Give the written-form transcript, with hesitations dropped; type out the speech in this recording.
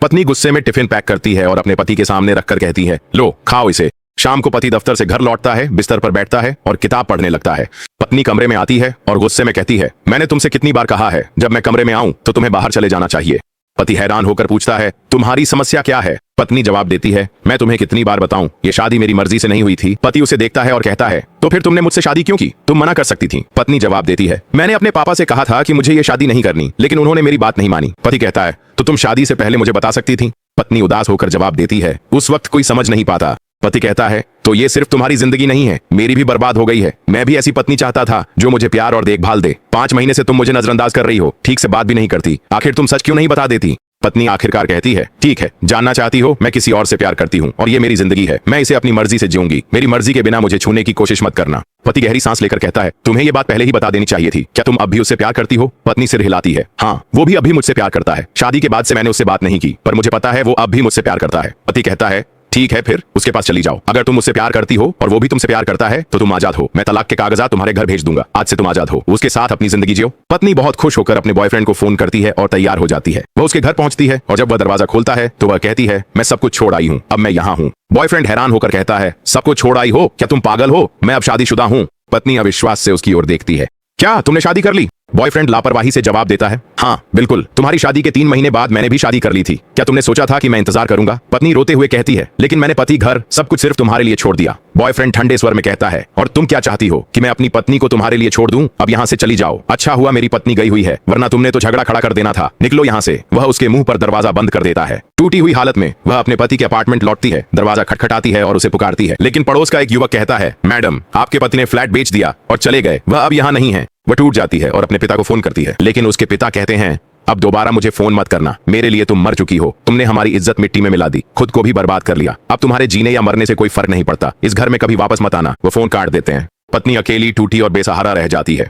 पत्नी गुस्से में टिफिन पैक करती है और अपने पति के सामने रखकर कहती है, लो खाओ इसे। शाम को पति दफ्तर से घर लौटता है, बिस्तर पर बैठता है और किताब पढ़ने लगता है। पत्नी कमरे में आती है और गुस्से में कहती है, मैंने तुमसे कितनी बार कहा है जब मैं कमरे में आऊं तो तुम्हें बाहर चले जाना चाहिए। पति हैरान होकर पूछता है, तुम्हारी समस्या क्या है? पत्नी जवाब देती है, मैं तुम्हें कितनी बार बताऊं, ये शादी मेरी मर्जी से नहीं हुई थी। पति उसे देखता है और कहता है, तो फिर तुमने मुझसे शादी क्यों की? तुम मना कर सकती थी। पत्नी जवाब देती है, मैंने अपने पापा से कहा था कि मुझे ये शादी नहीं करनी, लेकिन उन्होंने मेरी बात नहीं मानी। पति कहता है, तो तुम शादी से पहले मुझे बता सकती थी। पत्नी उदास होकर जवाब देती है, उस वक्त कोई समझ नहीं पाता। पति कहता है, तो ये सिर्फ तुम्हारी जिंदगी नहीं है, मेरी भी बर्बाद हो गई है। मैं भी ऐसी पत्नी चाहता था जो मुझे प्यार और देखभाल दे। 5 महीने से तुम मुझे नजरअंदाज कर रही हो, ठीक से बात भी नहीं करती। आखिर तुम सच क्यों नहीं बता देती? पत्नी आखिरकार कहती है, ठीक है, जानना चाहती हो, मैं किसी और से प्यार करती हूँ और ये मेरी जिंदगी है। मैं इसे अपनी मर्जी से जीऊंगी। मेरी मर्जी के बिना मुझे छूने की कोशिश मत करना। पति गहरी सांस लेकर कहता है, तुम्हें ये बात पहले ही बता देनी चाहिए थी। क्या तुम अब भी उससे प्यार करती हो? पत्नी सिर हिलाती है, हाँ, वो भी अब भी मुझसे प्यार करता है। शादी के बाद से मैंने उससे बात नहीं की, पर मुझे पता है वो अब भी मुझसे प्यार करता है। पति कहता है, ठीक है, फिर उसके पास चली जाओ। अगर तुम मुझसे प्यार करती हो और वो भी तुमसे प्यार करता है तो तुम आजाद हो। मैं तलाक के कागजात तुम्हारे घर भेज दूंगा। आज से तुम आजाद हो। उसके साथ अपनी जिंदगी जियो। पत्नी बहुत खुश होकर अपने बॉयफ्रेंड को फोन करती है और तैयार हो जाती है। वह उसके घर पहुंचती है और जब वह दरवाजा खोलता है तो वह कहती है, मैं सब कुछ छोड़ आई हूँ, अब मैं यहाँ हूँ। बॉयफ्रेंड हैरान होकर कहता है, सब कुछ छोड़ आई हो? क्या तुम पागल हो? मैं अब शादीशुदा हूँ। पत्नी अविश्वास से उसकी ओर देखती है, क्या तुमने शादी कर ली? बॉयफ्रेंड लापरवाही से जवाब देता है, हाँ बिल्कुल, तुम्हारी शादी के 3 महीने बाद मैंने भी शादी कर ली थी। क्या तुमने सोचा था कि मैं इंतजार करूंगा? पत्नी रोते हुए कहती है, लेकिन मैंने पति, घर, सब कुछ सिर्फ तुम्हारे लिए छोड़ दिया। बॉयफ्रेंड ठंडे स्वर में कहता है, और तुम क्या चाहती हो कि मैं अपनी पत्नी को तुम्हारे लिए छोड़ दूं? अब यहाँ से चली जाओ। अच्छा हुआ मेरी पत्नी गई हुई है, वरना तुमने तो झगड़ा खड़ा कर देना था। निकलो यहाँ से। वह उसके मुंह पर दरवाजा बंद कर देता है। टूटी हुई हालत में वह अपने पति के अपार्टमेंट लौटती है। दरवाजा खटखटाती है और उसे पुकारती है, लेकिन पड़ोस का एक युवक कहता है, मैडम, आपके पति ने फ्लैट बेच दिया और चले गए, वह अब यहाँ नहीं है। वह टूट जाती है और अपने पिता को फोन करती है, लेकिन उसके पिता कहते हैं, अब दोबारा मुझे फोन मत करना, मेरे लिए तुम मर चुकी हो। तुमने हमारी इज्जत मिट्टी में मिला दी, खुद को भी बर्बाद कर लिया। अब तुम्हारे जीने या मरने से कोई फर्क नहीं पड़ता। इस घर में कभी वापस मत आना। वो फोन काट देते हैं। पत्नी अकेली, टूटी और बेसहारा रह जाती है।